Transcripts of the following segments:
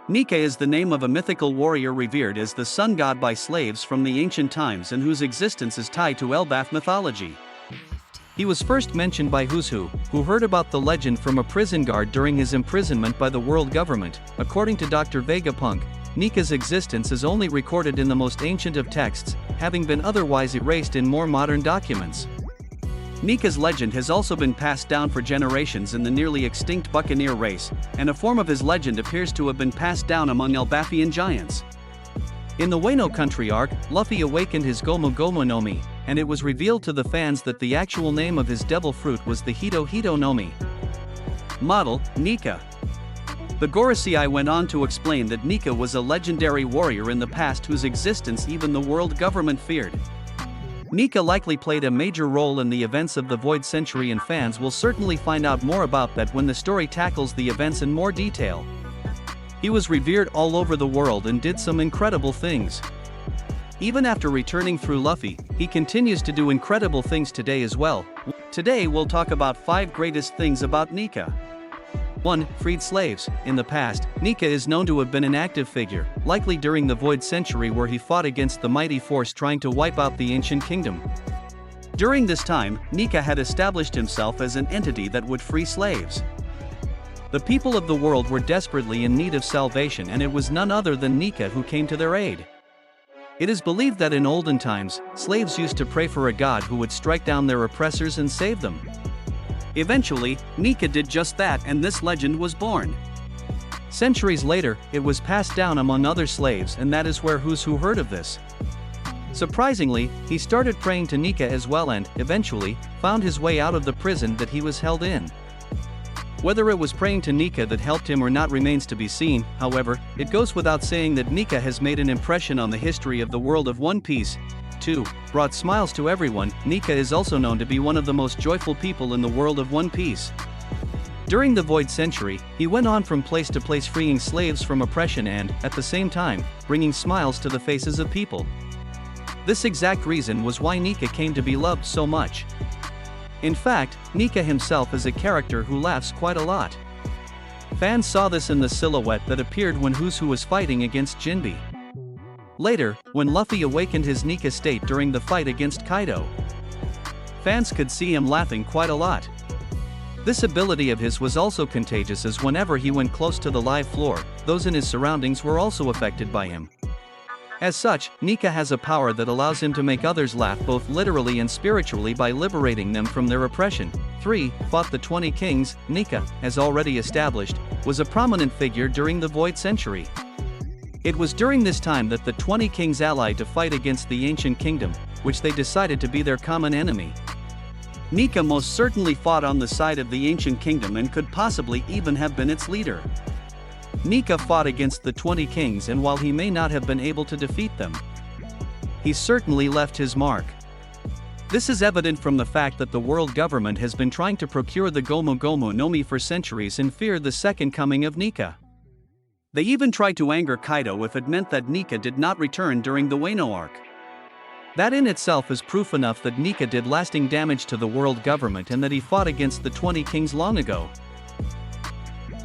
Nika is the name of a mythical warrior revered as the sun god by slaves from the ancient times and whose existence is tied to Elbaf mythology. He was first mentioned by Who's Who heard about the legend from a prison guard during his imprisonment by the world government. According to Dr. Vegapunk, Nika's existence is only recorded in the most ancient of texts, having been otherwise erased in more modern documents. Nika's legend has also been passed down for generations in the nearly extinct buccaneer race, and a form of his legend appears to have been passed down among Elbafian giants. In the Wano country arc, Luffy awakened his Gomu Gomu no Mi, and it was revealed to the fans that the actual name of his devil fruit was the Hito Hito no Mi. Model, Nika. The Gorosei went on to explain that Nika was a legendary warrior in the past whose existence even the world government feared. Nika likely played a major role in the events of the Void Century, and fans will certainly find out more about that when the story tackles the events in more detail. He was revered all over the world and did some incredible things. Even after returning through Luffy, he continues to do incredible things today as well. Today we'll talk about 5 greatest things about Nika. 1. Freed slaves. In the past, Nika is known to have been an active figure, likely during the Void Century where he fought against the mighty force trying to wipe out the ancient kingdom. During this time, Nika had established himself as an entity that would free slaves. The people of the world were desperately in need of salvation, and it was none other than Nika who came to their aid. It is believed that in olden times, slaves used to pray for a god who would strike down their oppressors and save them. Eventually, Nika did just that, and this legend was born. Centuries later, it was passed down among other slaves, and that is where Who's Who heard of this. Surprisingly, he started praying to Nika as well and, eventually, found his way out of the prison that he was held in. Whether it was praying to Nika that helped him or not remains to be seen. However, it goes without saying that Nika has made an impression on the history of the world of One Piece. 2. Brought smiles to everyone. Nika is also known to be one of the most joyful people in the world of One Piece. During the Void Century, he went on from place to place freeing slaves from oppression and, at the same time, bringing smiles to the faces of people. This exact reason was why Nika came to be loved so much. In fact, Nika himself is a character who laughs quite a lot. Fans saw this in the silhouette that appeared when Who's Who was fighting against Jinbe. Later, when Luffy awakened his Nika state during the fight against Kaido, fans could see him laughing quite a lot. This ability of his was also contagious, as whenever he went close to the live floor, those in his surroundings were also affected by him. As such, Nika has a power that allows him to make others laugh both literally and spiritually by liberating them from their oppression. 3. Fought the 20 Kings. Nika, as already established, was a prominent figure during the Void Century. It was during this time that the 20 Kings allied to fight against the ancient kingdom, which they decided to be their common enemy. Nika most certainly fought on the side of the ancient kingdom and could possibly even have been its leader. Nika fought against the 20 Kings, and while he may not have been able to defeat them, he certainly left his mark. This is evident from the fact that the world government has been trying to procure the Gomu Gomu no Mi for centuries in fear of the second coming of Nika. They even tried to anger Kaido if it meant that Nika did not return during the Wano arc. That in itself is proof enough that Nika did lasting damage to the world government and that he fought against the 20 Kings long ago.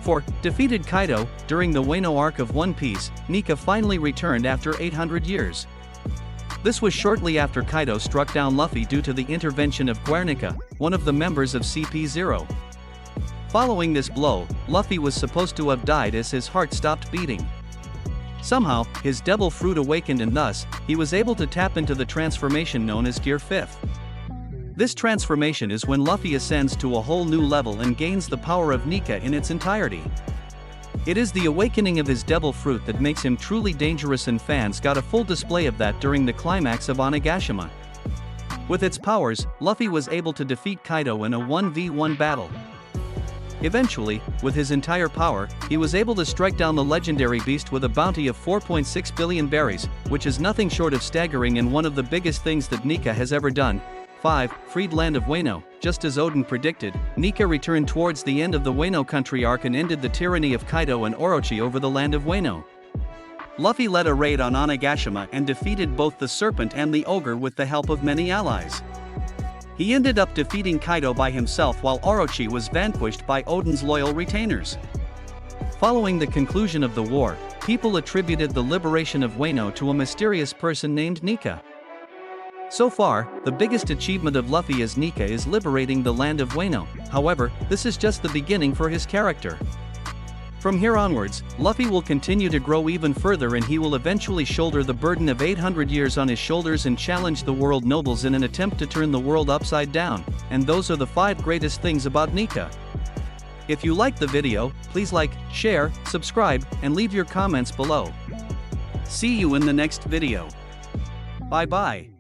4. Defeated Kaido. During the Wano arc of One Piece, Nika finally returned after 800 years. This was shortly after Kaido struck down Luffy due to the intervention of Guernica, one of the members of CP0. Following this blow, Luffy was supposed to have died as his heart stopped beating. Somehow, his devil fruit awakened, and thus, he was able to tap into the transformation known as Gear 5th. This transformation is when Luffy ascends to a whole new level and gains the power of Nika in its entirety. It is the awakening of his devil fruit that makes him truly dangerous, and fans got a full display of that during the climax of Onigashima. With its powers, Luffy was able to defeat Kaido in a 1v1 battle. Eventually, with his entire power, he was able to strike down the legendary beast with a bounty of 4.6 billion berries, which is nothing short of staggering and one of the biggest things that Nika has ever done. 5. Freed land of Wano. Just as Oden predicted, Nika returned towards the end of the Wano country arc and ended the tyranny of Kaido and Orochi over the land of Wano. Luffy led a raid on Onigashima and defeated both the serpent and the ogre with the help of many allies. He ended up defeating Kaido by himself, while Orochi was vanquished by Oden's loyal retainers. Following the conclusion of the war, people attributed the liberation of Wano to a mysterious person named Nika. So far, the biggest achievement of Luffy as Nika is liberating the land of Wano. However, this is just the beginning for his character. From here onwards, Luffy will continue to grow even further, and he will eventually shoulder the burden of 800 years on his shoulders and challenge the world nobles in an attempt to turn the world upside down. And those are the 5 greatest things about Nika. If you liked the video, please like, share, subscribe, and leave your comments below. See you in the next video. Bye bye.